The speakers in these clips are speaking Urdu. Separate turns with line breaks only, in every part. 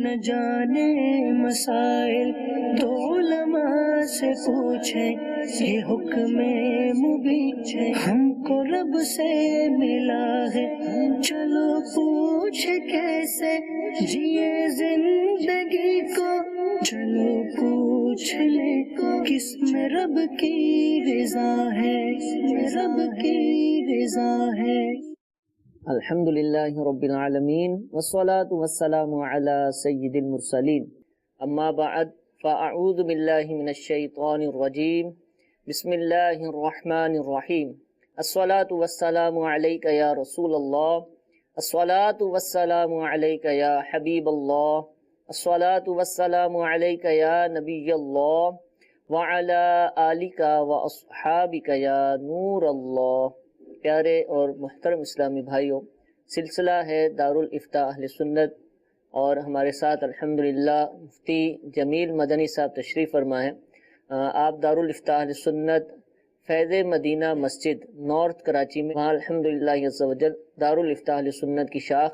نہ جانے مسائل تو علماء سے پوچھیں، یہ حکم مبین ہے ہم کو رب سے ملا ہے، چلو پوچھ کیسے جیے زندگی کو، چلو پوچھ لے کس میں رب کی رضا ہے، رب کی رضا ہے۔
الحمدللہ رب العالمین والصلاة والسلام علی سید المرسلین، اما بعد فاعوذ باللہ من الشیطان الرجیم، بسم اللہ الرحمن الرحیم۔ الصلاة والسلام علیک یا رسول اللہ، الصلاة والسلام علیک یا حبیب اللہ، الصلاة والسلام علیک یا نبی اللہ، وعلی آلک واصحابک یا نور اللہ۔ پیارے اور محترم اسلامی بھائیوں، سلسلہ ہے دارالافتاء اہل سنت، اور ہمارے ساتھ الحمدللہ مفتی جمیل مدنی صاحب تشریف فرما ہیں۔ آپ دارالافتاء اہل سنت فیض مدینہ مسجد نارتھ کراچی میں، وہاں الحمدللہ عز و جل دارالافتاء اہل سنت کی شاخ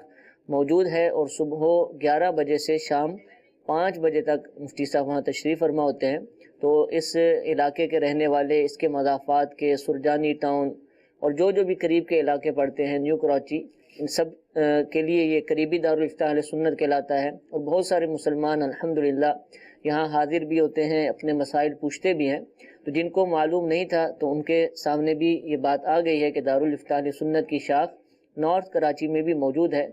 موجود ہے، اور صبح 11 بجے سے شام 5 بجے تک مفتی صاحب وہاں تشریف فرما ہوتے ہیں۔ تو اس علاقے کے رہنے والے، اس کے مضافات کے، سرجانی ٹاؤن اور جو بھی قریب کے علاقے پڑتے ہیں، نیو کراچی، ان سب کے لیے یہ قریبی دارالافتاء اہل سنت کہلاتا ہے، اور بہت سارے مسلمان الحمدللہ یہاں حاضر بھی ہوتے ہیں، اپنے مسائل پوچھتے بھی ہیں۔ تو جن کو معلوم نہیں تھا تو ان کے سامنے بھی یہ بات آ گئی ہے کہ دارالافتاء اہل سنت کی شاخ نارتھ کراچی میں بھی موجود ہے۔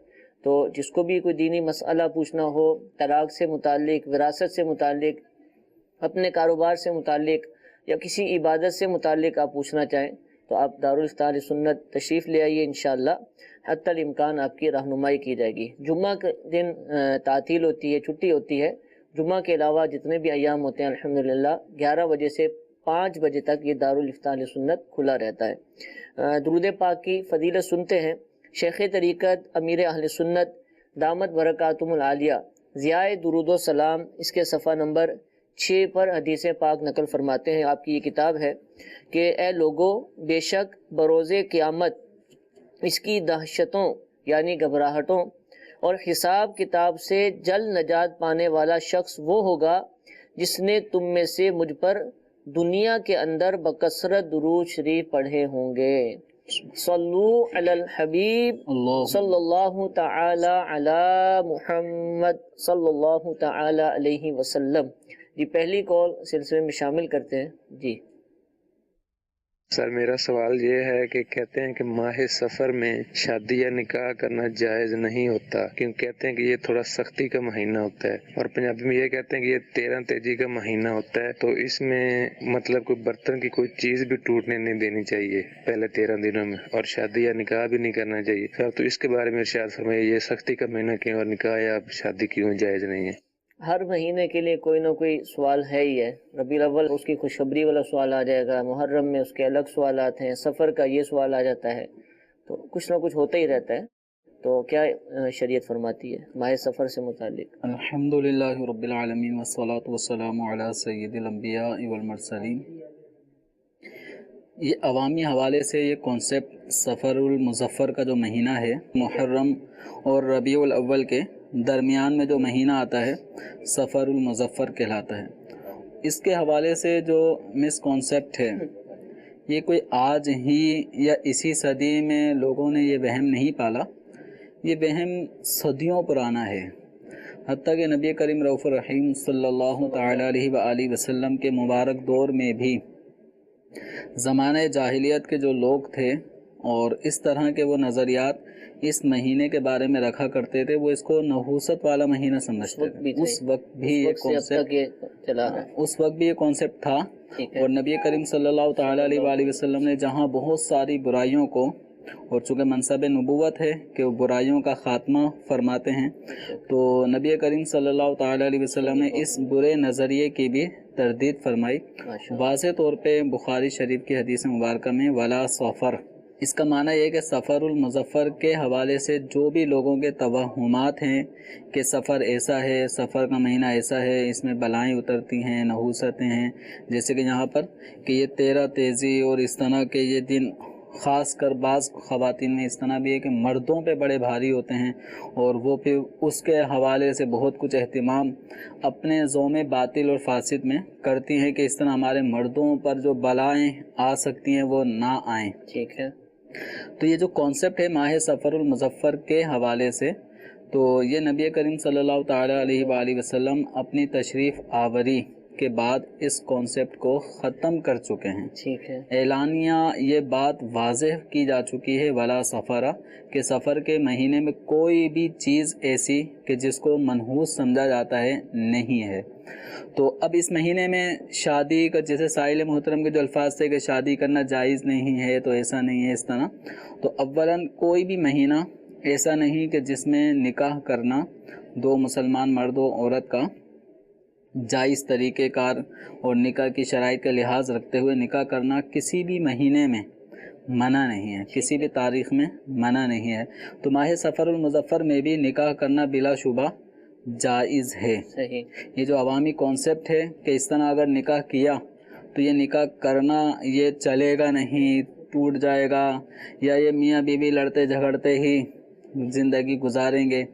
تو جس کو بھی کوئی دینی مسئلہ پوچھنا ہو، طلاق سے متعلق، وراثت سے متعلق، اپنے کاروبار سے متعلق، یا کسی عبادت سے متعلق آپ پوچھنا چاہیں تو آپ دارالافتاء اہل سنت تشریف لے آئیے، انشاءاللہ حتی الامکان آپ کی رہنمائی کی جائے گی۔ جمعہ کے دن تعطیل ہوتی ہے، چھٹی ہوتی ہے۔ جمعہ کے علاوہ جتنے بھی ایام ہوتے ہیں الحمدللہ 11 بجے سے 5 بجے تک یہ دارالافتاء اہل سنت کھلا رہتا ہے۔ درود پاک کی فضیلت سنتے ہیں۔ شیخ طریقت امیر اہل سنت دامت برکاتہم العالیہ ضیاء درود و سلام اس کے صفحہ نمبر 6 پر حدیث پاک نقل فرماتے ہیں۔ آپ کی یہ کتاب ہے کہ اے لوگو، بے شک بروز قیامت اس کی دہشتوں یعنی گھبراہٹوں اور حساب کتاب سے جل نجات پانے والا شخص وہ ہوگا جس نے تم میں سے مجھ پر دنیا کے اندر بکثرت درود شریف پڑھے ہوں گے۔ صلو علی الحبیب صلی اللہ تعالی علی محمد صلی اللہ تعالی علیہ وسلم۔ جی پہلی کال سلسلے میں شامل کرتے ہیں۔ جی
سر، میرا سوال یہ ہے کہ کہتے ہیں کہ ماہ سفر میں شادی یا نکاح کرنا جائز نہیں ہوتا، کیوں کہتے ہیں کہ یہ تھوڑا سختی کا مہینہ ہوتا ہے، اور پنجابی میں یہ کہتے ہیں کہ یہ 13 تیزی کا مہینہ ہوتا ہے، تو اس میں مطلب کوئی برتن کی کوئی چیز بھی ٹوٹنے نہیں دینی چاہیے پہلے 13 دنوں میں، اور شادی یا نکاح بھی نہیں کرنا چاہیے۔ سر تو اس کے بارے میں ارشاد فرمائیے، یہ سختی کا مہینہ کیوں اور نکاح یا شادی کیوں جائز نہیں ہے؟
ہر مہینے کے لیے کوئی نہ کوئی سوال ہے ہی ہے۔ ربیع الاول اس کی خوشخبری والا سوال آ جائے گا، محرم میں اس کے الگ سوالات ہیں، سفر کا یہ سوال آ جاتا ہے، تو کچھ نہ کچھ ہوتا ہی رہتا ہے۔ تو کیا شریعت فرماتی ہے ماہ سفر سے متعلق؟
الحمدللہ رب العالمین والصلاة والسلام علی سید الانبیاء والمرسلین۔ یہ عوامی حوالے سے یہ کانسیپٹ سفر المظفر کا جو مہینہ ہے، محرم اور ربیع الاول کے درمیان میں جو مہینہ آتا ہے سفر المظفر کہلاتا ہے۔ اس کے حوالے سے جو مس کانسیپٹ ہے، یہ کوئی آج ہی یا اسی صدی میں لوگوں نے یہ وہم نہیں پالا، یہ وہم صدیوں پرانا ہے۔ حتیٰ کہ نبی کریم رؤوف الرحیم صلی اللہ تعالیٰ علیہ وآلہ وسلم کے مبارک دور میں بھی زمانہ جاہلیت کے جو لوگ تھے اور اس طرح کے وہ نظریات اس مہینے کے بارے میں رکھا کرتے تھے، وہ اس کو نحوست والا مہینہ سمجھتے تھے۔ اس وقت بھی یہ کانسیپٹ تھا، اور نبی کریم صلی اللہ تعالیٰ علیہ وآلہ وسلم نے جہاں بہت ساری برائیوں کو، اور چونکہ منصب نبوت ہے کہ وہ برائیوں کا خاتمہ فرماتے ہیں، تو نبی کریم صلی اللہ تعالیٰ علیہ وسلم نے اس برے نظریے کی بھی تردید فرمائی۔ واضح طور پہ بخاری شریف کی حدیث مبارکہ میں ولا سفر، اس کا معنی یہ ہے کہ سفر المظفر کے حوالے سے جو بھی لوگوں کے توہمات ہیں کہ سفر ایسا ہے، سفر کا مہینہ ایسا ہے، اس میں بلائیں اترتی ہیں، نحوستیں ہیں، جیسے کہ یہاں پر کہ یہ 13 تیزی اور اس طرح کے یہ دن خاص کر بعض خواتین میں اس طرح بھی ہے کہ مردوں پہ بڑے بھاری ہوتے ہیں اور وہ پھر اس کے حوالے سے بہت کچھ اہتمام اپنے زوم باطل اور فاسد میں کرتی ہیں کہ اس طرح ہمارے مردوں پر جو بلائیں آ سکتی ہیں وہ نہ آئیں.
ٹھیک ہے.
تو یہ جو کانسیپٹ ہے ماہ سفر المظفر کے حوالے سے، تو یہ نبی کریم صلی اللہ تعالیٰ علیہ وآلہ وسلم اپنی تشریف آوری کے بعد اس کانسیپٹ کو ختم کر چکے ہیں.
ٹھیک ہے.
اعلانیہ یہ بات واضح کی جا چکی ہے ولا سفرہ، کہ سفر کے مہینے میں کوئی بھی چیز ایسی کہ جس کو منحوس سمجھا جاتا ہے نہیں ہے. تو اب اس مہینے میں شادی کا، جیسے سائل محترم کے جو الفاظ تھے کہ شادی کرنا جائز نہیں ہے، تو ایسا نہیں ہے اس طرح. تو اولاً کوئی بھی مہینہ ایسا نہیں کہ جس میں نکاح کرنا دو مسلمان مرد و عورت کا جائز طریقہ کار اور نکاح کی شرائط کا لحاظ رکھتے ہوئے نکاح کرنا کسی بھی مہینے میں منع نہیں ہے، کسی بھی تاریخ میں منع نہیں ہے. تو ماہ سفر المظفر میں بھی نکاح کرنا بلا شبہ جائز ہے.
صحیح.
یہ جو عوامی کانسیپٹ ہے کہ اس طرح اگر نکاح کیا تو یہ نکاح کرنا یہ چلے گا نہیں، ٹوٹ جائے گا، یا یہ میاں بیوی لڑتے جھگڑتے ہی زندگی گزاریں گے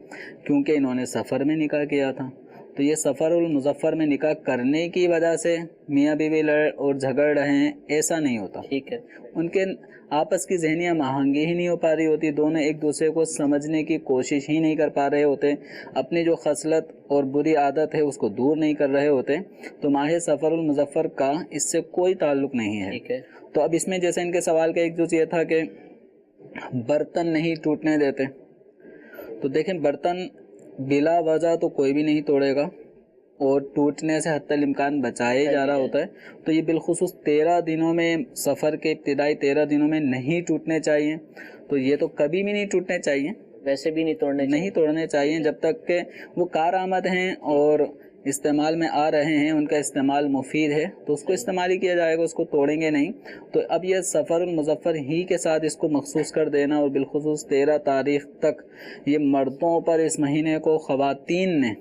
کیونکہ انہوں نے سفر میں نکاح کیا تھا. تو یہ سفر المظفر میں نکاح کرنے کی وجہ سے میاں بیوی لڑ اور جھگڑ رہے ہیں، ایسا نہیں ہوتا.
ٹھیک ہے.
ان کے آپس کی ذہنی آہنگی ہی نہیں ہو پا رہی ہوتی، دونوں ایک دوسرے کو سمجھنے کی کوشش ہی نہیں کر پا رہے ہوتے، اپنی جو خصلت اور بری عادت ہے اس کو دور نہیں کر رہے ہوتے. تو ماہ سفر المظفر کا اس سے کوئی تعلق نہیں ہے.
ٹھیک ہے.
تو اب اس میں جیسے ان کے سوال کا ایک جز یہ تھا کہ برتن نہیں ٹوٹنے دیتے. تو دیکھیں برتن بلا وجہ تو کوئی بھی نہیں توڑے گا، اور ٹوٹنے سے حتی الامکان بچایا جا رہا ہوتا ہے. تو یہ بالخصوص 13 دنوں میں، سفر کے ابتدائی 13 دنوں میں نہیں ٹوٹنے چاہیے. تو یہ تو کبھی بھی نہیں ٹوٹنے چاہیے،
ویسے بھی نہیں
توڑنے چاہیے جب تک کہ وہ کارآمد ہیں اور استعمال میں آ رہے ہیں، ان کا استعمال مفید ہے تو اس کو استعمال ہی کیا جائے گا، اس کو توڑیں گے نہیں. تو اب یہ سفر المظفر ہی کے ساتھ اس کو مخصوص کر دینا، اور بالخصوص 13 تاریخ تک یہ مردوں پر اس مہینے کو خواتین نے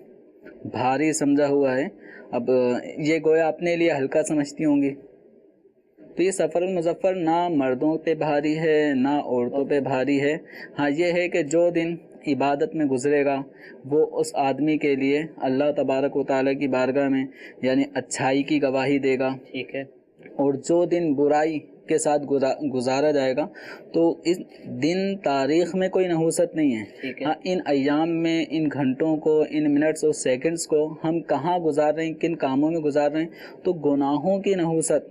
بھاری سمجھا ہوا ہے. اب یہ گویا اپنے لیے ہلکا سمجھتی ہوں گی. تو یہ سفر المظفر نہ مردوں پہ بھاری ہے نہ عورتوں پہ بھاری ہے. ہاں یہ ہے کہ جو دن عبادت میں گزرے گا وہ اس آدمی کے لیے اللہ تبارک و تعالیٰ کی بارگاہ میں یعنی اچھائی کی گواہی دے گا.
ٹھیک ہے.
اور جو دن برائی کے ساتھ گزارا جائے گا تو اس دن تاریخ میں کوئی نحوست نہیں ہے. ہاں ان ایام میں، ان گھنٹوں کو، ان منٹس اور سیکنڈز کو ہم کہاں گزار رہے ہیں، کن کاموں میں گزار رہے ہیں، تو گناہوں کی نحوست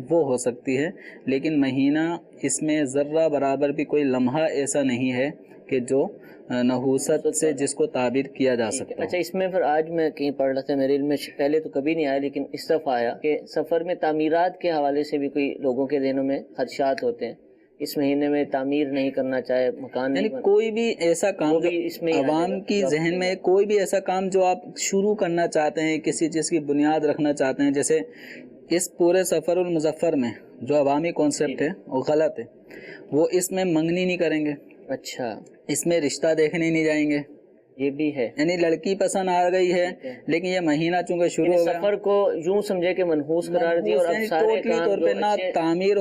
وہ ہو سکتی ہے. لیکن مہینہ اس میں ذرہ برابر بھی کوئی لمحہ ایسا نہیں ہے کہ جو نحوست سے جس کو تعبیر کیا جا سکتا.
اچھا اس میں پھر آج میں کہیں پڑھ رہا تھا، میرے علم میں پہلے تو کبھی نہیں آیا لیکن اس دفعہ آیا کہ سفر میں تعمیرات کے حوالے سے بھی کوئی لوگوں کے ذہنوں میں خدشات ہوتے ہیں. اس مہینے میں تعمیر نہیں کرنا چاہے، مکان
یعنی کوئی بھی ایسا کام جو
اس میں
عوام کی ذہن میں، کوئی بھی ایسا کام جو آپ شروع کرنا چاہتے ہیں، کسی چیز کی بنیاد رکھنا چاہتے ہیں، جیسے اس پورے سفر المظفر میں جو عوامی کانسیپٹ ہے وہ غلط ہے. وہ اس میں منگنی نہیں کریں گے.
اچھا.
اس میں رشتہ دیکھنے نہیں جائیں گے.
یہ بھی ہے،
یعنی لڑکی پسند آ گئی ہے لیکن یہ مہینہ چونکہ شروع ہو گیا،
سفر کو یوں سمجھے کہ منحوس قرار دی، اور اب سارے کام
طور پہ نہ تعمیر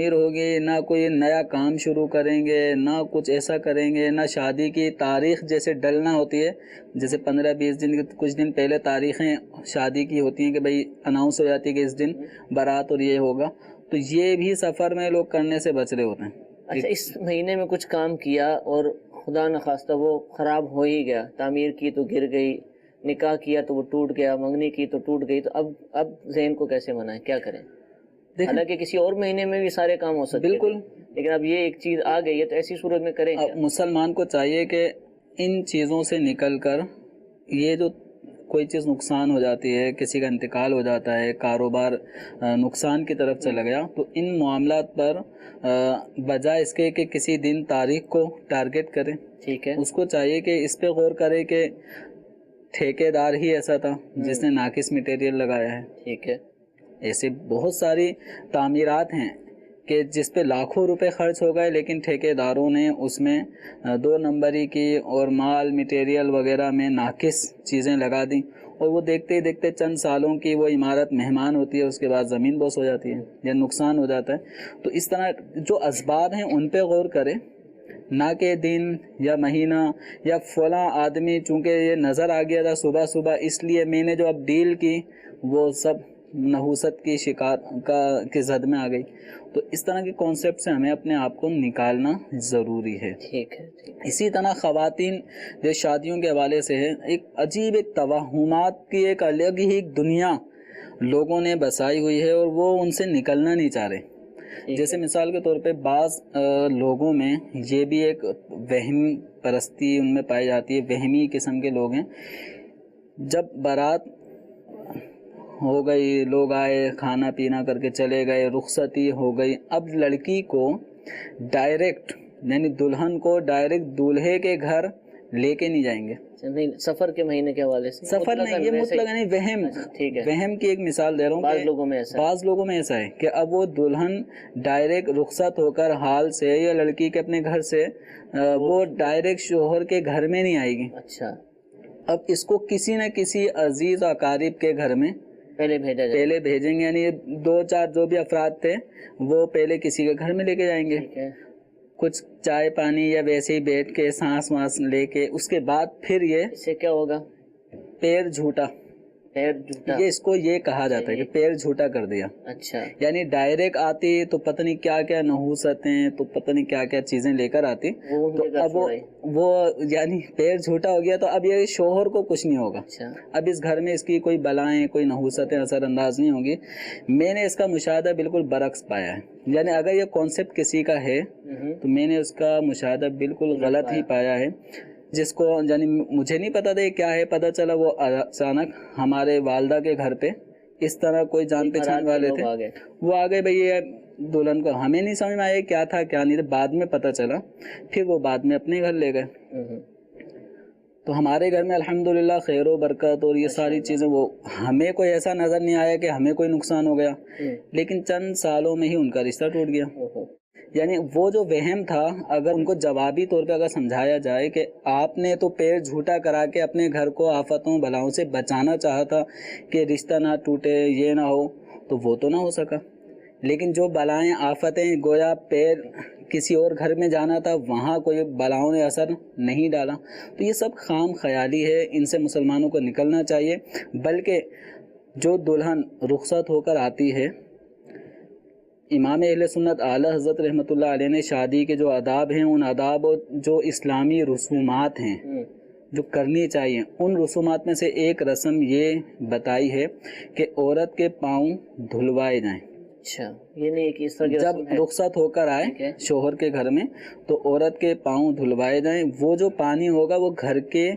ہوگی نہ کوئی نیا کام شروع کریں گے، نہ کچھ ایسا کریں گے، نہ شادی کی تاریخ جیسے ڈلنا ہوتی ہے، جیسے 15-20 دن کچھ دن پہلے تاریخیں شادی کی ہوتی ہیں کہ بھئی اناؤنس ہو جاتی ہے کہ اس دن بارات اور یہ ہوگا. تو یہ بھی سفر میں لوگ کرنے سے بچ رہے ہوتے ہیں.
اچھا اس مہینے میں کچھ کام کیا اور خدا نخواستہ وہ خراب ہو ہی گیا، تعمیر کی تو گر گئی، نکاح کیا تو وہ ٹوٹ گیا، منگنی کی تو ٹوٹ گئی، تو اب ذہن کو کیسے منائیں، کیا کریں؟ حالانکہ کسی اور مہینے میں بھی سارے کام ہو سکتے ہیں، بالکل، لیکن اب یہ ایک چیز آ گئی ہے تو ایسی صورت میں کریں کیا؟
مسلمان کو چاہیے کہ ان چیزوں سے نکل کر، یہ جو کوئی چیز نقصان ہو جاتی ہے، کسی کا انتقال ہو جاتا ہے، کاروبار نقصان کی طرف چلا گیا، تو ان معاملات پر بجائے اس کے کہ کسی دن تاریخ کو ٹارگٹ کرے،
ٹھیک ہے،
اس کو چاہیے کہ اس پہ غور کرے کہ ٹھیکے دار ہی ایسا تھا جس نے ناقص مٹیریل لگایا ہے.
ٹھیک ہے.
ایسے بہت ساری تعمیرات ہیں کہ جس پہ لاکھوں روپے خرچ ہو گئے لیکن ٹھیکیداروں نے اس میں 2 نمبری کی اور مال مٹیریل وغیرہ میں ناقص چیزیں لگا دیں، اور وہ دیکھتے ہی دیکھتے چند سالوں کی وہ عمارت مہمان ہوتی ہے، اس کے بعد زمین بوس ہو جاتی ہے یا نقصان ہو جاتا ہے۔ تو اس طرح جو اسباب ہیں ان پہ غور کریں، نہ کہ دن یا مہینہ یا فلاں آدمی چونکہ یہ نظر آ گیا تھا صبح صبح اس لیے میں نے جو اب ڈیل کی وہ سب نحوست کی شکار کے زد میں آ گئی۔ تو اس طرح کے کانسیپٹ سے ہمیں اپنے آپ کو نکالنا ضروری ہے۔
ٹھیک ہے،
اسی طرح خواتین جو شادیوں کے حوالے سے ہے، ایک عجیب ایک توہمات کی ایک الگ ہی دنیا لوگوں نے بسائی ہوئی ہے اور وہ ان سے نکلنا نہیں چاہ رہے۔ جیسے مثال کے طور پہ بعض لوگوں میں یہ بھی ایک وہم پرستی ان میں پائی جاتی ہے، وہمی قسم کے لوگ ہیں۔ جب بارات ہو گئی، لوگ آئے، کھانا پینا کر کے چلے گئے، رخصتی ہو گئی، اب لڑکی کو ڈائریکٹ یعنی دلہن کو ڈائریکٹ دولہے کے گھر لے کے نہیں جائیں گے۔
نہیں، سفر کے مہینے کے حوالے سے
سفر نہیں، یہ مطلق نہیں، وہم،
ٹھیک ہے،
وہم کی ایک مثال دے رہا ہوں۔
بعض لوگوں میں ایسا
بعض لوگوں میں ایسا ہے کہ اب وہ دلہن ڈائریکٹ رخصت ہو کر حال سے یا لڑکی کے اپنے گھر سے وہ ڈائریکٹ شوہر کے گھر میں نہیں آئے گی۔
اچھا،
اب اس کو کسی نہ کسی عزیز اقارب کے گھر میں
پہلے بھیجا جائے،
پہلے بھیجیں گے، یعنی 2-4 جو بھی افراد تھے وہ پہلے کسی کے گھر میں لے کے جائیں گے،
ٹھیک ہے،
کچھ چائے پانی یا ویسے ہی بیٹھ کے سانس وانس لے کے، اس کے بعد پھر یہ
اس سے کیا ہوگا؟
پیر جھوٹا،
پیر جھوٹا،
یہ اس کو یہ کہا جاتا ہے کہ پیر جھوٹا کر دیا۔
اچھا،
یعنی ڈائریکٹ آتی تو پتہ نہیں کیا کیا نحوستیں، تو پتہ نہیں کیا کیا چیزیں لے کر آتی،
وہ
تو اب وہ یعنی پیر جھوٹا ہو گیا تو اب یہ شوہر کو کچھ نہیں ہوگا،
اچھا،
اب اس گھر میں اس کی کوئی بلائیں کوئی نحوستیں اثر انداز نہیں ہوں گی۔ میں نے اس کا مشاہدہ بالکل برعکس پایا ہے، یعنی اگر یہ کانسیپٹ کسی کا ہے تو میں نے اس کا مشاہدہ بالکل غلط ہی پایا ہے، جس کو یعنی مجھے نہیں پتا تھا یہ کیا ہے، پتہ چلا وہ اچانک ہمارے والدہ کے گھر پہ اس طرح کوئی جان پہچان والے تھے، وہ آ گئے بھئی یہ دلہن کو، ہمیں نہیں سمجھ میں آیا کیا تھا کیا نہیں تھا، بعد میں پتہ چلا، پھر وہ بعد میں اپنے گھر لے گئے۔ تو ہمارے گھر میں الحمدللہ خیر و برکت اور یہ ساری چیزیں، وہ ہمیں کوئی ایسا نظر نہیں آیا کہ ہمیں کوئی نقصان ہو گیا، لیکن چند سالوں میں ہی ان کا رشتہ ٹوٹ گیا۔ یعنی وہ جو وہم تھا اگر ان کو جوابی طور پہ اگر سمجھایا جائے کہ آپ نے تو پیر جھوٹا کرا کے اپنے گھر کو آفتوں بلاؤں سے بچانا چاہا تھا کہ رشتہ نہ ٹوٹے، یہ نہ ہو، تو وہ تو نہ ہو سکا، لیکن جو بلائیں آفتیں گویا پیر کسی اور گھر میں جانا تھا وہاں کوئی بلاؤں نے اثر نہیں ڈالا، تو یہ سب خام خیالی ہے، ان سے مسلمانوں کو نکلنا چاہیے۔ بلکہ جو دلہن رخصت ہو کر آتی ہے، امام اہل سنت اعلیٰ حضرت رحمۃ اللہ علیہ نے شادی کے جو آداب ہیں، ان آداب اور جو اسلامی رسومات ہیں جو کرنی چاہیے، ان رسومات میں سے ایک رسم یہ بتائی ہے کہ عورت کے پاؤں دھلوائے جائیں۔
اچھا، یہ نہیں کہ اس طرح کی
جب
رسم ہے،
رخصت ہو کر آئے شوہر کے گھر میں تو عورت کے پاؤں دھلوائے جائیں، وہ جو پانی ہوگا وہ گھر کے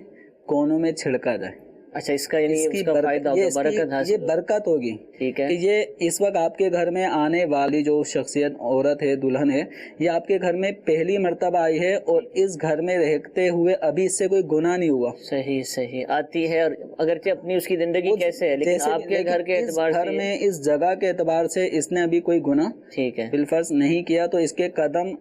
کونوں میں چھڑکا جائے۔
اچھا، اس کا یعنی
اس کی
اس کا فائدہ ہوگا، برکت
یہ
حاصل،
برکت ہوگی،
ٹھیک ہے،
کہ یہ اس وقت آپ کے گھر میں آنے والی جو شخصیت عورت ہے، دلہن ہے، یہ آپ کے گھر میں پہلی مرتبہ آئی ہے اور اس گھر میں رہتے ہوئے ابھی اس سے کوئی گناہ نہیں ہوا۔
صحیح صحیح، آتی ہے، اور اگرچہ اپنی اس کی زندگی کیسے ہے لیکن آپ کے گھر کے اعتبار
گھر میں اس جگہ کے اعتبار سے اس نے ابھی کوئی گناہ
ٹھیک ہے،
بالفرض نہیں کیا، تو اس کے قدم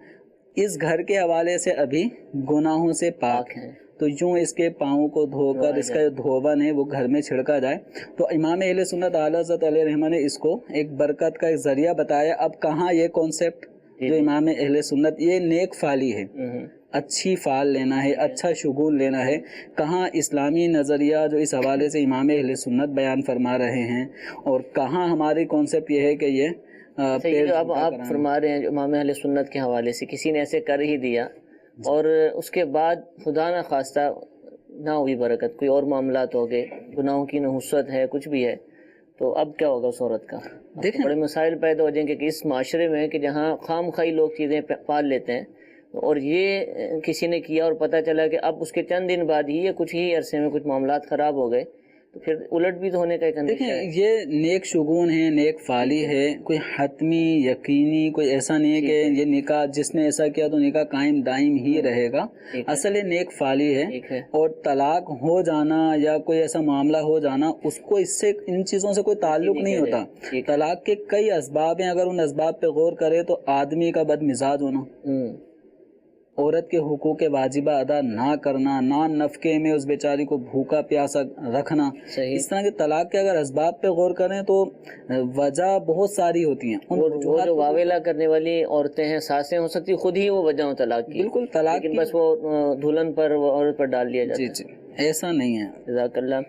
اس گھر کے حوالے سے ابھی گناہوں سے پاک ہیں، تو یوں اس کے پاؤں کو دھو کر اس کا جو دھوبن ہے وہ گھر میں چھڑکا جائے۔ تو امام اہل سنت اعلیٰ حضرت علیہ رحمہ نے اس کو ایک برکت کا ایک ذریعہ بتایا۔ اب کہاں یہ کانسیپٹ جو امام اہل سنت، یہ نیک فعلی ہے، اچھی فعال لینا ہے، اچھا شگون لینا ہے، کہاں اسلامی نظریہ جو اس حوالے سے امام اہل سنت بیان فرما رہے ہیں، اور کہاں ہماری کانسیپٹ یہ ہے کہ یہ
اب آپ فرما رہے ہیں امام اہل سنت کے حوالے سے کسی نے ایسے کر ہی دیا اور اس کے بعد خدا نہ خواستہ نہ ہوئی برکت، کوئی اور معاملات ہو گئے، گناہوں کی نحوست ہے، کچھ بھی ہے، تو اب کیا ہوگا اس عورت کا؟
دیکھیں
بڑے مسائل پیدا ہو جائیں گے کہ اس معاشرے میں کہ جہاں خام خواہی لوگ چیزیں پال لیتے ہیں، اور یہ کسی نے کیا اور پتہ چلا کہ اب اس کے چند دن بعد ہی یا کچھ ہی عرصے میں کچھ معاملات خراب ہو گئے، تو پھر الٹ بھی تو ہونے کا ایک اندیشہ ہے۔
دیکھیں یہ نیک شگون ہے، نیک فعلی ہے، کوئی حتمی یقینی کوئی ایسا نہیں ہے کہ یہ نکاح جس نے ایسا کیا تو نکاح قائم دائم ہی رہے گا، اصل یہ نیک فعلی ہے۔ اور طلاق ہو جانا یا کوئی ایسا معاملہ ہو جانا اس کو اس سے ان چیزوں سے کوئی تعلق نہیں ہوتا۔ طلاق کے کئی اسباب ہیں، اگر ان اسباب پہ غور کرے تو آدمی کا بد مزاج ہونا، عورت کے حقوق واجبہ ادا نہ کرنا، نان نفقے میں اس بیچاری کو بھوکا پیاسا رکھنا، اس طرح کے طلاق کے اگر اسباب پہ غور کریں تو وجہ بہت ساری ہوتی ہیں۔
وہ جو واویلا کرنے والی عورتیں ہیں، ساسیں ہو سکتی خود ہی وہ وجہ ہو طلاق کی،
بالکل طلاق
لیکن بس وہ دلہن پر عورت پر ڈال دیا جاتا ہے۔
جی ایسا نہیں ہے۔
جزاک اللہ۔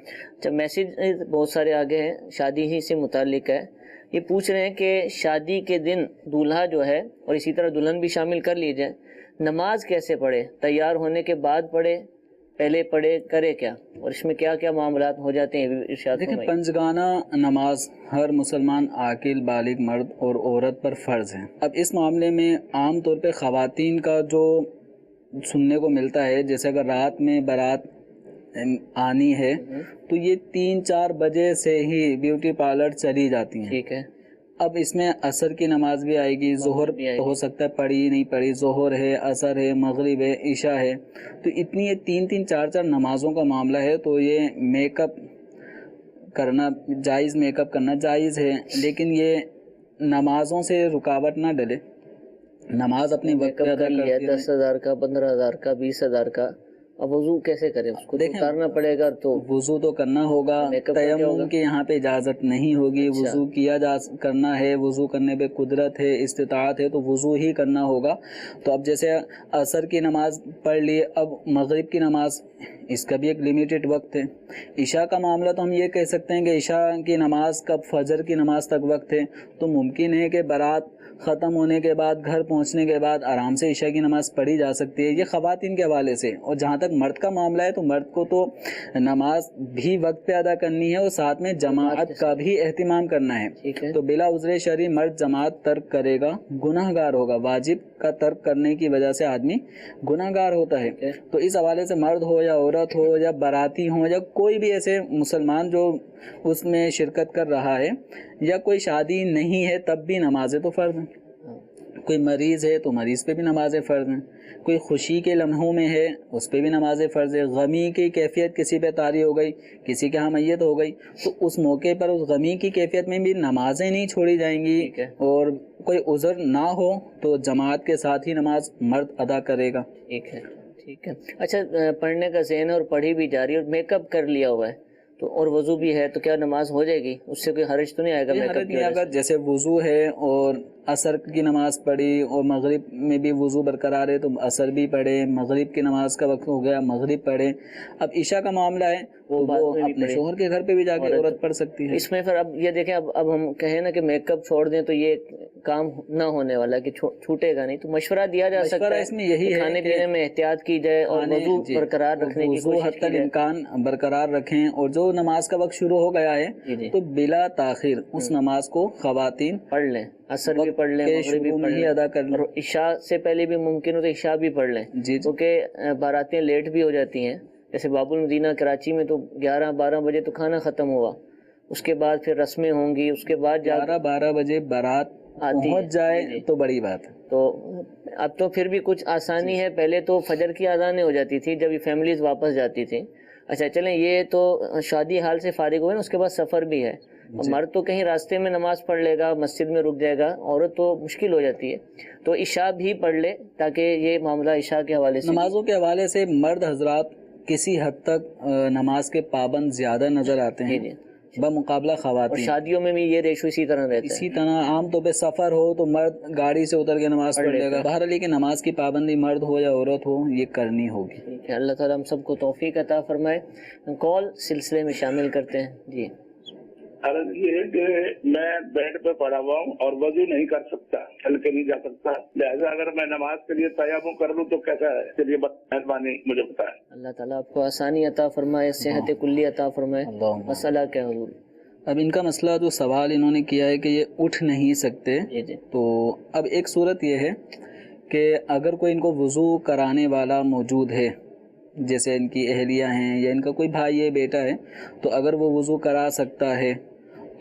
جب میسیج بہت سارے آگے ہیں، شادی ہی سے متعلق ہے، یہ پوچھ رہے ہیں کہ شادی کے دن دولہا جو ہے اور اسی طرح دلہن بھی شامل کر لی جائے، نماز کیسے پڑھے؟ تیار ہونے کے بعد پڑھے، پہلے پڑھے، کرے کیا؟ اور اس میں کیا کیا معاملات ہو جاتے ہیں ارشاد
دیکھیں
فرمائیں۔
پنجگانہ نماز ہر مسلمان عاقل بالغ مرد اور عورت پر فرض ہے۔ اب اس معاملے میں عام طور پہ خواتین کا جو سننے کو ملتا ہے، جیسے اگر رات میں بارات آنی ہے تو یہ 3-4 بجے سے ہی بیوٹی پارلر چلی جاتی ہیں۔
ٹھیک ہے۔
اب اس میں عصر کی نماز بھی آئے گی، ظہر ہو سکتا ہے پڑھی نہیں پڑھی، ظہر ہے، عصر ہے، مغرب ہے، عشاء ہے، تو اتنی یہ 3-3 4-4 نمازوں کا معاملہ ہے، تو یہ میک اپ کرنا جائز، میک اپ کرنا جائز ہے، لیکن یہ نمازوں سے رکاوٹ نہ ڈلے، نماز اپنی وقت پہ ادا کرتی ہے۔
10,000 کا، 15,000 کا، 20,000 کا، اب وضو کیسے کریں؟ اس کو تو اتارنا پڑے گا، تو
وضو تو کرنا ہوگا، تیمم کی یہاں پہ اجازت نہیں ہوگی، وضو کیا کرنا ہے، وضو کرنے پہ قدرت ہے، استطاعت ہے، تو وضو ہی کرنا ہوگا۔ تو اب جیسے عصر کی نماز پڑھ لی، اب مغرب کی نماز، اس کا بھی ایک لیمیٹڈ وقت ہے۔ عشاء کا معاملہ تو ہم یہ کہہ سکتے ہیں کہ عشاء کی نماز کب فجر کی نماز تک وقت ہے، تو ممکن ہے کہ بارات ختم ہونے کے بعد، گھر پہنچنے کے بعد آرام سے عشاء کی نماز پڑھی جا سکتی ہے، یہ خواتین کے حوالے سے۔ اور جہاں تک مرد کا معاملہ ہے تو مرد کو تو نماز بھی وقت پہ ادا کرنی ہے اور ساتھ میں جماعت کا بھی اہتمام کرنا ہے، تو بلا عذر شرعی مرد جماعت ترک کرے گا گناہ گار ہوگا، واجب کا ترک کرنے کی وجہ سے آدمی گناہ گار ہوتا ہے۔ تو اس حوالے سے مرد ہو یا عورت ہو یا باراتی ہو یا کوئی بھی ایسے مسلمان جو اس میں شرکت کر رہا ہے، یا کوئی شادی نہیں ہے تب بھی نمازیں تو فرض ہیں، کوئی مریض ہے تو مریض پہ بھی نمازیں فرض ہیں، کوئی خوشی کے لمحوں میں ہے اس پہ بھی نمازیں فرض ہے، غمی کی کیفیت کسی پہ طاری ہو گئی، کسی کے ہاں میت ہو گئی، تو اس موقع پر اس غمی کی کیفیت میں بھی نمازیں نہیں چھوڑی جائیں گی، اور کوئی عذر نہ ہو تو جماعت کے ساتھ ہی نماز مرد ادا کرے گا۔
ٹھیک ہے، ٹھیک ہے۔ اچھا، پڑھنے کا ذہن اور پڑھی بھی جا رہی ہے اور میک اپ کر لیا ہوا ہے تو اور وضو بھی ہے، تو کیا نماز ہو جائے گی؟ اس سے کوئی حرج تو نہیں آئے گا؟ میک اپ کی وجہ سے
جیسے وضو ہے اور عصر کی نماز پڑھی اور مغرب میں بھی وضو برقرار ہے تو عصر بھی پڑھے، مغرب کی نماز کا وقت ہو گیا مغرب پڑھے۔ اب عشاء کا معاملہ ہے وہ اپنے شوہر کے گھر پہ بھی جا کے عورت پڑھ سکتی ہے۔
اس میں پھر اب یہ دیکھیں، اب ہم کہیں نا کہ میک اپ چھوڑ دیں تو یہ کام نہ ہونے والا کہ چھوٹے گا نہیں، تو مشورہ دیا جا سکتا ہے،
اس میں یہی ہے
کھانے پینے میں احتیاط کی جائے اور وضو برقرار رکھنے کی کوشش
حتی الامکان برقرار رکھیں، اور جو نماز کا وقت شروع ہو گیا ہے تو بلا تاخیر اس نماز کو خواتین
پڑھ لیں، عصر بھی پڑھ لیں، مغرب بھی پڑھ لیں،
ادا کر لیں،
اور عشاء سے پہلے بھی ممکن ہو تو عشاء بھی پڑھ لیں، کیونکہ باراتیں لیٹ بھی ہو جاتی ہیں۔ جیسے باب المدینہ کراچی میں تو 11-12 بجے تو کھانا ختم ہوا، اس کے بعد پھر رسمیں ہوں گی، اس کے بعد
11-12 بجے بارات پہنچ جائے تو بڑی بات ہے۔
تو اب تو پھر بھی کچھ آسانی ہے، پہلے تو فجر کی اذانیں ہو جاتی تھی جب یہ فیملیز واپس جاتی تھی۔ اچھا چلیں، یہ تو شادی حال سے فارغ ہوئے نا، اس کے بعد سفر بھی ہے، مرد تو کہیں راستے میں نماز پڑھ لے گا، مسجد میں رک جائے گا، عورت تو مشکل ہو جاتی ہے، تو عشاء بھی پڑھ لے تاکہ یہ معاملہ عشاء کے حوالے سے،
نمازوں کے حوالے سے مرد حضرات کسی حد تک نماز کے پابند زیادہ نظر آتے ہیں بمقابلہ خواتین،
اور شادیوں میں بھی یہ ریشو اسی طرح رہتا ہے۔
اسی طرح عام طور پہ سفر ہو تو مرد گاڑی سے اتر کے نماز پڑھ لے گا، بہرحال کہ نماز کی پابندی مرد ہو یا عورت ہو یہ کرنی ہوگی۔
ٹھیک ہے، اللہ تعالیٰ ہم سب کو توفیق عطا فرمائے۔ کال سلسلے میں شامل کرتے ہیں جی۔
عرض یہ ہے کہ میں بیڈ پہ پڑا ہوا ہوں اور وضو نہیں کر سکتا، چل کے نہیں جا سکتا، لہذا اگر میں نماز کے لیے تیمم کر لوں تو کیسا ہے؟ چلیے مہربانی مجھے بتائیں۔
اللہ تعالیٰ آپ کو آسانی عطا فرمائے، صحت کلی عطا فرمائے۔ مسئلہ کیا حضور؟
اب ان کا مسئلہ جو سوال انہوں نے کیا ہے کہ یہ اٹھ نہیں سکتے، تو اب ایک صورت یہ ہے کہ اگر کوئی ان کو وضو کرانے والا موجود ہے جیسے ان کی اہلیہ ہیں یا ان کا کوئی بھائی ہے بیٹا ہے تو اگر وہ وضو کرا سکتا ہے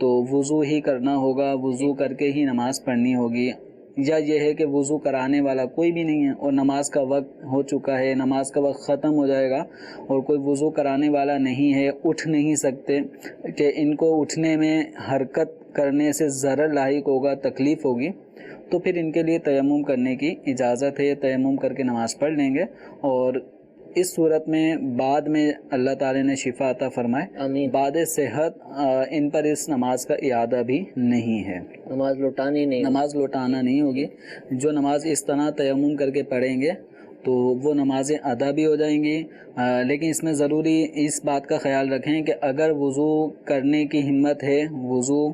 تو وضو ہی کرنا ہوگا, وضو کر کے ہی نماز پڑھنی ہوگی. یا یہ ہے کہ وضو کرانے والا کوئی بھی نہیں ہے اور نماز کا وقت ہو چکا ہے, نماز کا وقت ختم ہو جائے گا اور کوئی وضو کرانے والا نہیں ہے, اٹھ نہیں سکتے کہ ان کو اٹھنے میں حرکت کرنے سے ضرر لاحق ہوگا, تکلیف ہوگی, تو پھر ان کے لیے تیمم کرنے کی اجازت ہے. تیمم کر کے نماز پڑھ لیں گے اور اس صورت میں بعد میں اللہ تعالی نے شفا عطا فرمائے,
آمین.
بعد صحت ان پر اس نماز کا اعادہ بھی نہیں ہے,
نماز لوٹانی نہیں,
نماز لوٹانا نہیں ہوگی. جو نماز اس طرح تیمم کر کے پڑھیں گے تو وہ نمازیں ادا بھی ہو جائیں گی. لیکن اس میں ضروری اس بات کا خیال رکھیں کہ اگر وضو کرنے کی ہمت ہے وضو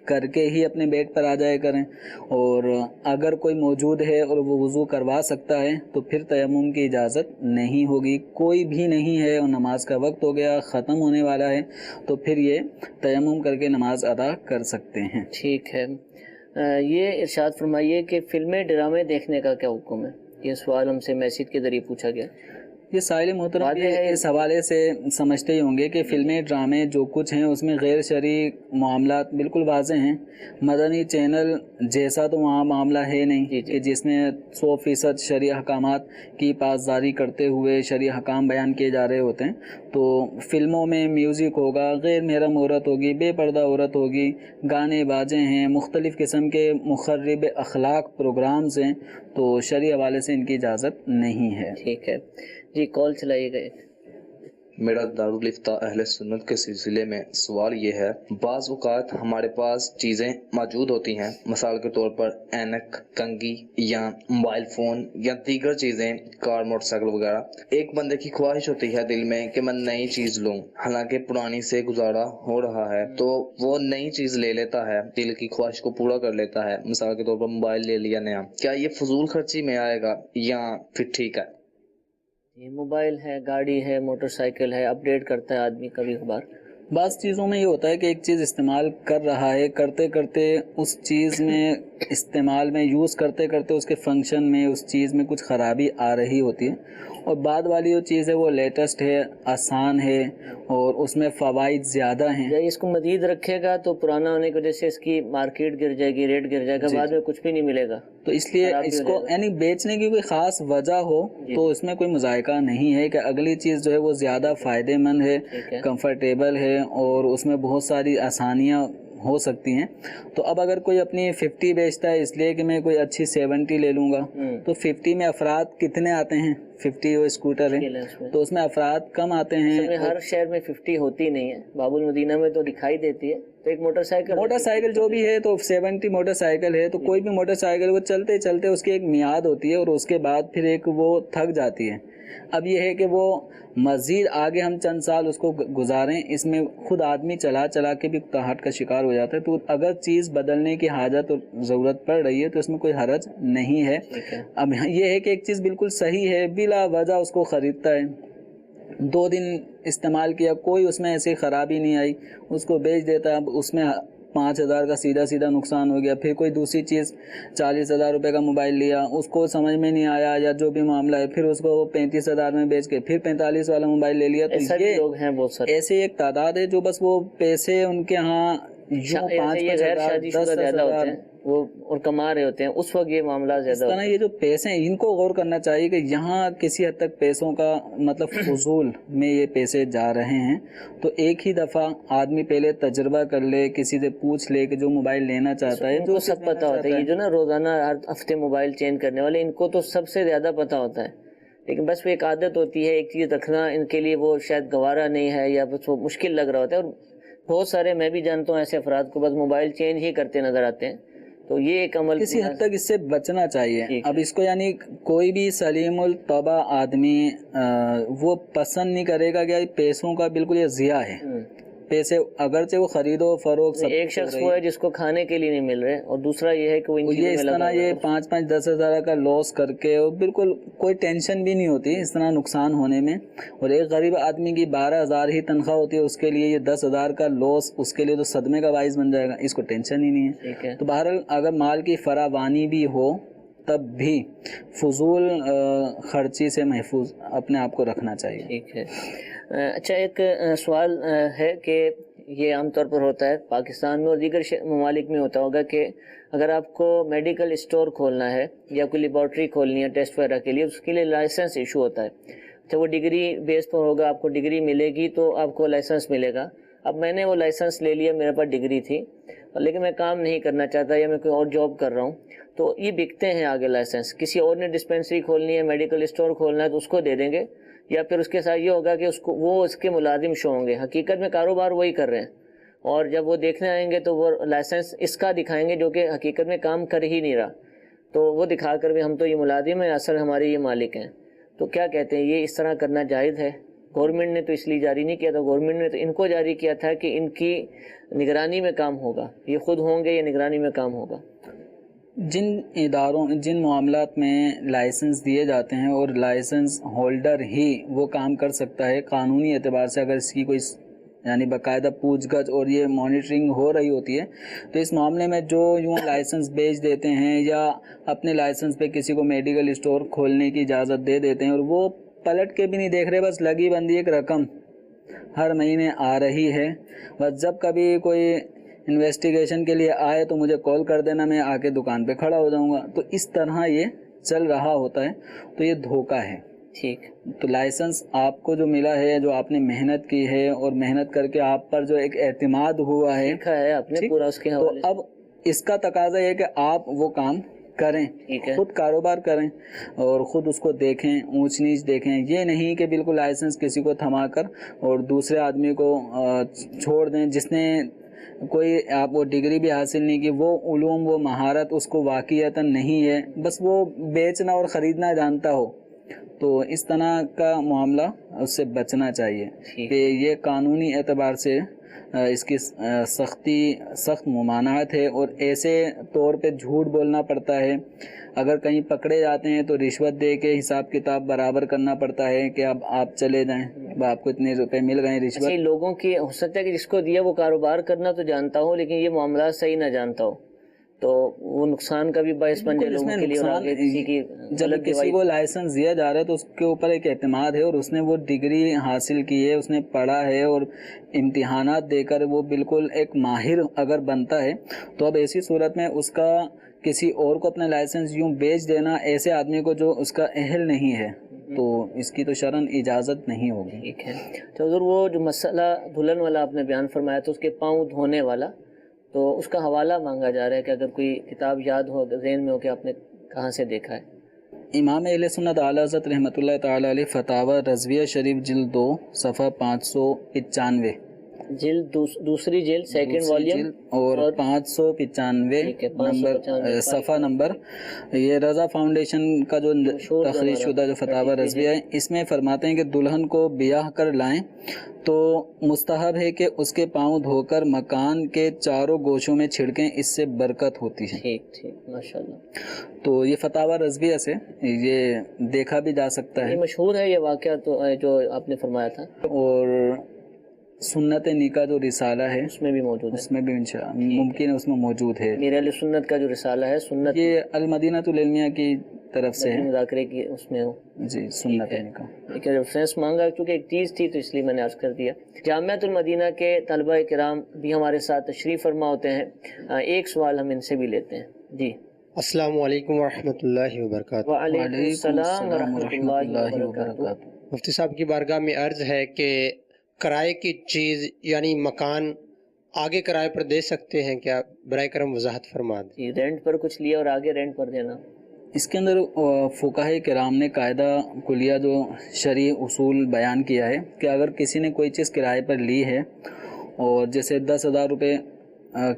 کر کے ہی اپنے بیڈ پر آ جائے کریں, اور اگر کوئی موجود ہے اور وہ وضو کروا سکتا ہے تو پھر تیمم کی اجازت نہیں ہوگی. کوئی بھی نہیں ہے اور نماز کا وقت ہو گیا, ختم ہونے والا ہے, تو پھر یہ تیمم کر کے نماز ادا کر سکتے ہیں.
ٹھیک ہے. یہ ارشاد فرمائیے کہ فلمیں ڈرامے دیکھنے کا کیا حکم ہے؟ یہ سوال ہم سے میسیج کے ذریعے پوچھا گیا.
یہ سائل محترم اس حوالے سے سمجھتے ہی ہوں گے کہ فلمیں ڈرامے جو کچھ ہیں اس میں غیر شرعی معاملات بالکل واضح ہیں. مدنی چینل جیسا تو وہاں معاملہ ہے نہیں کہ جس میں 100% شرعی احکامات کی پاسداری کرتے ہوئے شرعی احکام بیان کیے جا رہے ہوتے ہیں. تو فلموں میں میوزک ہوگا, غیر محرم عورت ہوگی, بے پردہ عورت ہوگی, گانے باجے ہیں, مختلف قسم کے مخرب اخلاق پروگرامز ہیں, تو شرعی حوالے سے ان کی اجازت نہیں ہے.
ٹھیک ہے جی, کال چلائیے گئے.
میرا دارالفتہ اہل سنت کے سلسلے میں سوال یہ ہے, بعض اوقات ہمارے پاس چیزیں موجود ہوتی ہیں, مثال کے طور پر اینک, کنگھی یا موبائل فون یا دیگر چیزیں, کار, موٹر سائیکل وغیرہ. ایک بندے کی خواہش ہوتی ہے دل میں کہ میں نئی چیز لوں, حالانکہ پرانی سے گزارا ہو رہا ہے, تو وہ نئی چیز لے لیتا ہے, دل کی خواہش کو پورا کر لیتا ہے. مثال کے طور پر موبائل لے لیا نیا. کیا یہ فضول خرچی میں آئے گا یا پھر ٹھیک ہے؟
یہ موبائل ہے, گاڑی ہے, موٹر سائیکل ہے, اپڈیٹ کرتا ہے آدمی کبھی کبھار.
بعض چیزوں میں یہ ہوتا ہے کہ ایک چیز استعمال کر رہا ہے, کرتے کرتے اس چیز میں استعمال میں یوز کرتے کرتے اس کے فنکشن میں اس چیز میں کچھ خرابی آ رہی ہوتی ہے, اور بعد والی جو چیز ہے وہ لیٹسٹ ہے, آسان ہے اور اس میں فوائد زیادہ ہیں.
جب اس کو مزید رکھے گا تو پرانا ہونے کی وجہ سے اس کی مارکیٹ گر جائے گی, ریٹ گر جائے گا, بعد میں کچھ بھی نہیں ملے گا.
تو اس لیے اس کو یعنی بیچنے کی کوئی خاص وجہ ہو تو اس میں کوئی مذائقہ نہیں ہے کہ اگلی چیز جو ہے وہ زیادہ فائدہ مند ہے, کمفرٹیبل ہے اور اس میں بہت ساری آسانیاں ہو سکتی ہیں. تو اب اگر کوئی اپنی 50 بیچتا ہے اس لیے کہ میں کوئی اچھی 70 لے لوں گا, تو 50 میں افراد کتنے آتے ہیں؟ 50 وہ اسکوٹر ہے تو اس میں افراد کم آتے ہیں.
ہر شہر میں 50 ہوتی نہیں ہے, باب المدینہ میں تو دکھائی دیتی ہے. تو ایک موٹر سائیکل
جو بھی ہے تو 70 موٹر سائیکل ہے, تو کوئی بھی موٹر سائیکل وہ چلتے چلتے اس کی ایک میعاد ہوتی ہے اور اس کے بعد پھر ایک وہ تھک جاتی ہے. اب یہ ہے کہ وہ مزید آگے ہم چند سال اس کو گزاریں, اس میں خود آدمی چلا چلا کے بھی تاحٹ کا شکار ہو جاتا ہے. تو اگر چیز بدلنے کی حاجت اور ضرورت پڑ رہی ہے تو اس میں کوئی حرج نہیں ہے. اب یہ ہے کہ ایک چیز بالکل صحیح ہے, بلا وجہ اس کو خریدتا ہے, 2 دن استعمال کیا, کوئی اس میں ایسی خرابی نہیں آئی, اس کو بیچ دیتا ہے. اب اس میں 5,000 کا سیدھا نقصان ہو گیا. پھر کوئی دوسری چیز 40,000 روپے کا موبائل لیا, اس کو سمجھ میں نہیں آیا یا جو بھی معاملہ ہے, پھر اس کو 35,000 میں بیچ کے پھر 45 والا موبائل لے لیا. تو یہ
لوگ ہیں بہت سارے,
ایسے ایک تعداد ہے جو بس وہ پیسے ان کے ہاں
غیر شادی شدہ زیادہ ہوتے ہیں وہ اور کما رہے ہوتے ہیں, اس وقت یہ معاملہ زیادہ ہوتا ہے.
یہ جو پیسے ہیں ان کو غور کرنا چاہیے کہ یہاں کسی حد تک پیسوں کا مطلب فضول میں یہ پیسے جا رہے ہیں. تو ایک ہی دفعہ آدمی پہلے تجربہ کر لے, کسی سے پوچھ لے کہ جو موبائل لینا چاہتا ہے,
جو سب پتہ ہوتا ہے. یہ جو نا روزانہ ہر ہفتے موبائل چینج کرنے والے, ان کو تو سب سے زیادہ پتہ ہوتا ہے. لیکن بس وہ ایک عادت ہوتی ہے, ایک چیز رکھنا ان کے لیے وہ شاید گوارا نہیں ہے یا بس وہ مشکل لگ رہا ہوتا ہے. اور بہت سارے میں بھی جانتا ہوں ایسے افراد کو بس موبائل چینج ہی کرتے نظر آتے ہیں. تو یہ ایک عمل
کسی حد تک اس سے بچنا چاہیے. اب اس کو یعنی کوئی بھی سلیم الطبع آدمی وہ پسند نہیں کرے گا کہ پیسوں کا بالکل یہ ضیاع ہے. پیسے اگرچہ وہ خریدو فروخت,
ایک شخص وہ ہے جس کو کھانے کے لیے نہیں مل رہے, اور دوسرا یہ ہے کہ وہ
اس طرح یہ 5-10 ہزار کا لاس کر کے بالکل کوئی ٹینشن بھی نہیں ہوتی اس طرح نقصان ہونے میں. اور ایک غریب آدمی کی 12,000 ہی تنخواہ ہوتی ہے, اس کے لیے یہ 10,000 کا لاس اس کے لیے تو صدمے کا باعث بن جائے گا, اس کو ٹینشن ہی نہیں ہے. تو بہرحال اگر مال کی فراوانی بھی ہو تب بھی فضول خرچی سے محفوظ اپنے آپ کو رکھنا چاہیے.
ٹھیک ہے. اچھا، ایک سوال ہے کہ یہ عام طور پر ہوتا ہے پاکستان میں اور دیگر ممالک میں ہوتا ہوگا کہ اگر آپ کو میڈیکل اسٹور کھولنا ہے یا کوئی لیبارٹری کھولنی ہے ٹیسٹ وغیرہ کے لیے، اس کے لیے لائسنس ایشو ہوتا ہے. اچھا، وہ ڈگری بیس پر ہوگا، آپ کو ڈگری ملے گی تو آپ کو لائسنس ملے گا. اب میں نے وہ لائسنس لے لیا، میرے پاس ڈگری تھی لیکن میں کام نہیں کرنا چاہتا یا میں کوئی اور جاب کر رہا ہوں، تو یہ بکتے ہیں آگے لائسنس. کسی اور نے ڈسپینسری کھولنی ہے، میڈیکل اسٹور کھولنا ہے تو اس کو دے دیں گے، یا پھر اس کے ساتھ یہ ہوگا کہ وہ اس کے ملازم شو ہوں گے. حقیقت میں کاروبار وہی کر رہے ہیں، اور جب وہ دیکھنے آئیں گے تو وہ لائسنس اس کا دکھائیں گے جو کہ حقیقت میں کام کر ہی نہیں رہا، تو وہ دکھا کر بھی ہم تو یہ ملازم ہیں، اصل ہمارے یہ مالک ہیں. تو کیا کہتے ہیں، یہ اس طرح کرنا جائز ہے؟ گورنمنٹ نے تو اس لیے جاری نہیں کیا تھا، گورنمنٹ نے تو ان کو جاری کیا تھا کہ ان کی نگرانی میں کام ہوگا، یہ خود ہوں گے یا نگرانی میں کام ہوگا.
جن معاملات میں لائسنس دیے جاتے ہیں اور لائسنس ہولڈر ہی وہ کام کر سکتا ہے قانونی اعتبار سے، اگر اس کی کوئی یعنی باقاعدہ پوچھ گچھ اور یہ مانیٹرنگ ہو رہی ہوتی ہے، تو اس معاملے میں جو یوں لائسنس بیچ دیتے ہیں یا اپنے لائسنس پہ کسی کو میڈیکل اسٹور کھولنے کی اجازت دے دیتے ہیں اور وہ پلٹ کے بھی نہیں دیکھ رہے، بس لگی بندی ایک رقم ہر مہینے آ رہی ہے، بس جب کبھی کوئی انویسٹیگیشن کے لیے آئے تو مجھے کال کر دینا، میں آ کے دکان پہ کھڑا ہو جاؤں گا. تو اس طرح یہ چل رہا ہوتا ہے، تو یہ دھوکہ ہے.
ٹھیک.
تو لائسنس آپ کو جو ملا ہے، جو آپ نے محنت کی ہے اور محنت کر کے آپ پر جو ایک اعتماد ہوا ہے،
سیکھا ہے آپ نے پورا، اس کے
تو
حوالے سے
اب اس کا تقاضا یہ ہے کہ آپ وہ کام کریں، خود کاروبار کریں اور خود اس کو دیکھیں، اونچ نیچ دیکھیں. یہ نہیں کہ بالکل لائسنس کسی کو تھما کر اور دوسرے آدمی کو چھوڑ دیں جس نے کوئی آپ وہ ڈگری بھی حاصل نہیں کی، وہ علوم وہ مہارت اس کو واقعیتاً نہیں ہے، بس وہ بیچنا اور خریدنا جانتا ہو. تو اس طرح کا معاملہ اس سے بچنا چاہیے کہ یہ قانونی اعتبار سے اس کی سخت ممانعت ہے، اور ایسے طور پہ جھوٹ بولنا پڑتا ہے. اگر کہیں پکڑے جاتے ہیں تو رشوت دے کے حساب کتاب برابر کرنا پڑتا ہے کہ اب آپ چلے جائیں، اب آپ کو اتنے روپے مل گئے رشوت.
لوگوں کی ہو سکتا ہے کہ جس کو دیا وہ کاروبار کرنا تو جانتا ہو لیکن یہ معاملات صحیح نہ جانتا ہو، تو وہ نقصان کا بھی باعث بن جائے لوگوں کے لیے.
جب کسی کو لائسنس دیا جا رہا ہے تو اس کے اوپر ایک اعتماد ہے، اور اس نے وہ ڈگری حاصل کی ہے، اس نے پڑھا ہے اور امتحانات دے کر وہ بالکل ایک ماہر اگر بنتا ہے، تو اب ایسی صورت میں اس کا کسی اور کو اپنا لائسنس یوں بیچ دینا ایسے آدمی کو جو اس کا اہل نہیں ہے، تو اس کی تو شرعاً اجازت نہیں ہوگی.
ٹھیک ہے. تو حضور وہ جو مسئلہ دلہن والا آپ نے بیان فرمایا تو اس کے پاؤں دھونے والا، تو اس کا حوالہ مانگا جا رہا ہے کہ اگر کوئی کتاب یاد ہو، ذہن میں ہو کہ آپ نے کہاں سے دیکھا ہے.
امام اہل سنت اعلیٰ حضرت رحمۃ اللہ تعالیٰ علیہ فتاوی رضویہ شریف جلد 2 صفحہ 595،
جلد دوسری جلد سیکنڈ والیوم
اور 595 نمبر صفحہ نمبر، یہ رضا فاؤنڈیشن کا جو تخریج شدہ جو فتاوی رضویہ ہے، اس میں فرماتے ہیں کہ دلہن کو بیاہ کر لائیں تو مستحب ہے کہ اس کے پاؤں دھو کر مکان کے چاروں گوشوں میں چھڑکیں، اس سے برکت ہوتی ہے.
ٹھیک ماشاءاللہ.
تو یہ فتاوی رضویہ سے یہ دیکھا بھی جا سکتا ہے،
یہ مشہور ہے یہ واقعہ تو جو آپ نے فرمایا تھا.
اور سنت نکاح جو رسالہ ہے
اس میں بھی موجود ہے،
اس میں بھی انشاءاللہ ممکن ہے اس میں موجود ہے.
میرے علیہ سنت کا جو رسالہ ہے، سنت
یہ المدینہ العلمیہ کی طرف سے ہے،
مذاکرے کی اس میں
جی سنت نکاح.
لیکن ریفرنس مانگا کیونکہ ایک چیز تھی تو اس لیے میں نے عرض کر دیا. جامعۃ المدینہ کے طلبہ کرام بھی ہمارے ساتھ تشریف فرما ہوتے ہیں، ایک سوال ہم ان سے بھی لیتے ہیں. جی
السلام علیکم ورحمۃ اللہ وبرکاتہ.
وعلیکم السلام ورحمۃ اللہ وبرکاتہ.
مفتی صاحب کی بارگاہ میں عرض ہے کہ کرائے کی چیز یعنی مکان آگے کرائے پر دے سکتے ہیں کیا؟ برائے کرم وضاحت فرما دیں.
رینٹ پر کچھ لیا اور آگے رینٹ پر دینا.
اس کے اندر فقہاء کرام نے قاعدہ کلیہ جو شرعی اصول بیان کیا ہے کہ اگر کسی نے کوئی چیز کرائے پر لی ہے، اور جیسے 10,000 روپے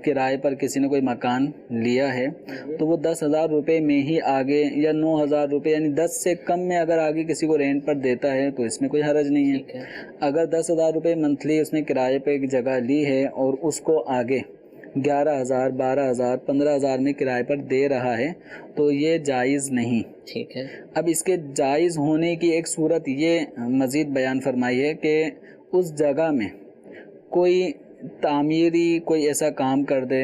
کرائے پر کسی نے کوئی مکان لیا ہے، تو وہ 10,000 روپے میں ہی آگے، یا 9,000 روپے یعنی 10 سے کم میں اگر آگے کسی کو رینٹ پر دیتا ہے تو اس میں کوئی حرج نہیں ہے. اگر 10,000 روپے منتھلی اس نے کرائے پہ ایک جگہ لی ہے اور اس کو آگے 11,000 12,000 15,000 میں کرائے پر دے رہا ہے تو یہ جائز نہیں.
ٹھیک ہے.
اب اس کے جائز ہونے کی ایک صورت یہ مزید بیان فرمائی ہے کہ اس جگہ میں کوئی تعمیری کوئی ایسا کام کر دے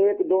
1-2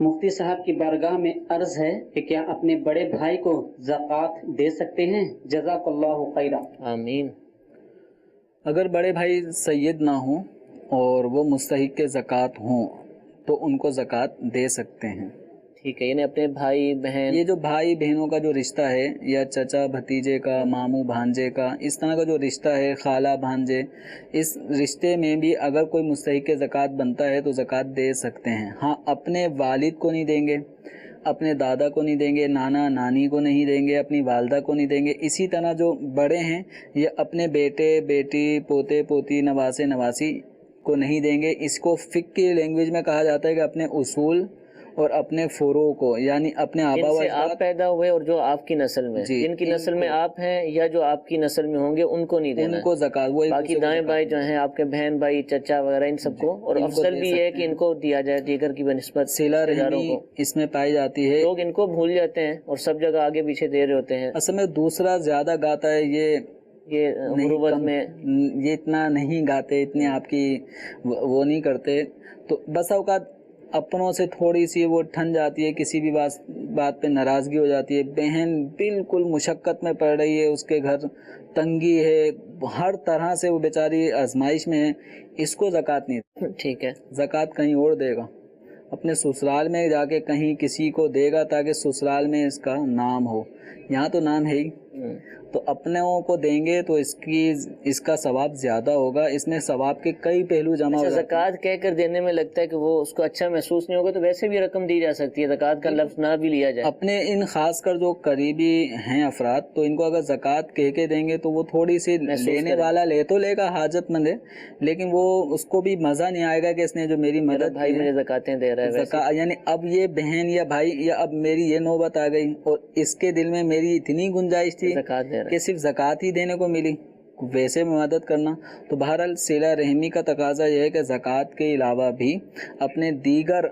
مفتی صاحب کی بارگاہ میں عرض ہے کہ کیا اپنے بڑے بھائی کو زکوٰۃ دے سکتے ہیں؟ جزاک اللہ خیرا۔
آمین۔
اگر بڑے بھائی سید نہ ہوں اور وہ مستحق زکوٰۃ ہوں تو ان کو زکوٰۃ دے سکتے ہیں۔
ٹھیک ہے، یعنی اپنے بھائی بہن،
یہ جو بھائی بہنوں کا جو رشتہ ہے یا چچا بھتیجے کا، ماموں بھانجے کا، اس طرح کا جو رشتہ ہے، خالہ بھانجے، اس رشتے میں بھی اگر کوئی مستحق زکوٰۃ بنتا ہے تو زکوٰۃ دے سکتے ہیں۔ ہاں، اپنے والد کو نہیں دیں گے، اپنے دادا کو نہیں دیں گے، نانا نانی کو نہیں دیں گے، اپنی والدہ کو نہیں دیں گے۔ اسی طرح جو بڑے ہیں یہ اپنے بیٹے بیٹی، پوتے پوتی، نواسے نواسی کو نہیں دیں گے۔ اس کو فقہ کی لینگویج میں کہا جاتا ہے کہ اپنے اصول اور اپنے فروع کو، یعنی اپنے آبا و
سے آپ پیدا ہوئے اور جو آپ کی نسل میں، جن کی نسل میں آپ ہیں یا جو آپ کی نسل میں ہوں گے ان کو نہیں دینا،
ان کو زکوٰۃ، وہ
باقی دائیں بھائی جو ہیں آپ کے بہن بھائی چچا وغیرہ ان سب کو، اور افضل بھی ہے کہ ان کو دیا جائے دیگر کی بنسبت
صلہ رحمی اس میں پائی جاتی ہے۔
لوگ ان کو بھول جاتے ہیں اور سب جگہ آگے پیچھے دے رہے ہوتے ہیں۔
اصل میں دوسرا زیادہ غاتا ہے، یہ
غربت میں
یہ اتنا نہیں گاتے، اتنی آپ کی وہ نہیں کرتے، تو بس اوقات اپنوں سے تھوڑی سی وہ ٹھن جاتی ہے، کسی بھی بات پہ ناراضگی ہو جاتی ہے۔ بہن بالکل مشقت میں پڑ رہی ہے، اس کے گھر تنگی ہے، ہر طرح سے وہ بیچاری آزمائش میں ہے، اس کو زکوٰۃ نہیں،
ٹھیک ہے،
زکوٰۃ کہیں اور دے گا، اپنے سسرال میں جا کے کہیں کسی کو دے گا تاکہ سسرال میں اس کا نام ہو۔ یہاں تو نام ہے ہی، تو اپنوں کو دیں گے تو اس کا ثواب زیادہ ہوگا۔ اس میں ثواب کے کئی پہلو جمع ہو جاتے ہیں۔
زکوٰۃ کہہ کر دینے میں لگتا ہے کہ وہ اس کو اچھا محسوس نہیں ہوگا، تو ویسے بھی رقم دی جا سکتی ہے، زکوٰۃ کا لفظ نہ بھی لیا جائے۔
اپنے ان خاص کر جو قریبی ہیں افراد، تو ان کو اگر زکوٰۃ کہہ کے دیں گے تو وہ تھوڑی سی لینے والا لے تو لے گا، حاجت مند ہے، لیکن وہ اس کو بھی مزہ نہیں آئے گا کہ اس نے جو میری مدد
بھائی مجھے زکوٰۃیں دے رہا ہے،
یعنی اب یہ بہن یا بھائی یا اب میری یہ نوبت آ گئی اور اس کے دل میں میری اتنی گنجائش تھی کہ صرف زکوٰۃ ہی دینے کو ملی، ویسے میں مدد کرنا۔ تو بہرحال صلہ رحمی کا تقاضا یہ ہے کہ زکوٰۃ کے علاوہ بھی اپنے دیگر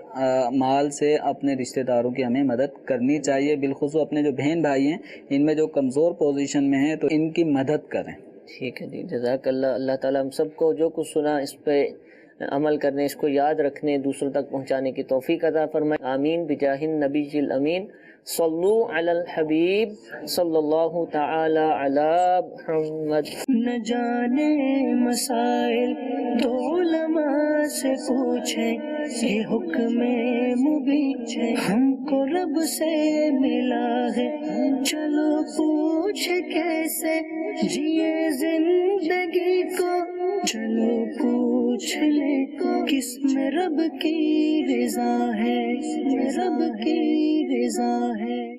مال سے اپنے رشتہ داروں کی ہمیں مدد کرنی چاہیے، بالخصوص اپنے جو بہن بھائی ہیں ان میں جو کمزور پوزیشن میں ہیں تو ان کی مدد کریں۔
ٹھیک ہے جی، جزاک اللہ۔ اللہ تعالیٰ ہم سب کو جو کچھ سنا اس پہ عمل کرنے، اس کو یاد رکھنے، دوسروں تک پہنچانے کی توفیق عطا فرمائے، آمین بجاہ النبی الامین۔ صلو علی الحبیب صلی اللہ تعالی علی محمد۔
نہ جانے مسائل تو علماء سے پوچھیں، یہ حکم مبین ہم کو رب سے ملا ہے، چلو پوچھ کیسے جیے زندگی کو، چلو پوچھ لے کس میں رب کی رضا ہے، رب کی رضا ہے۔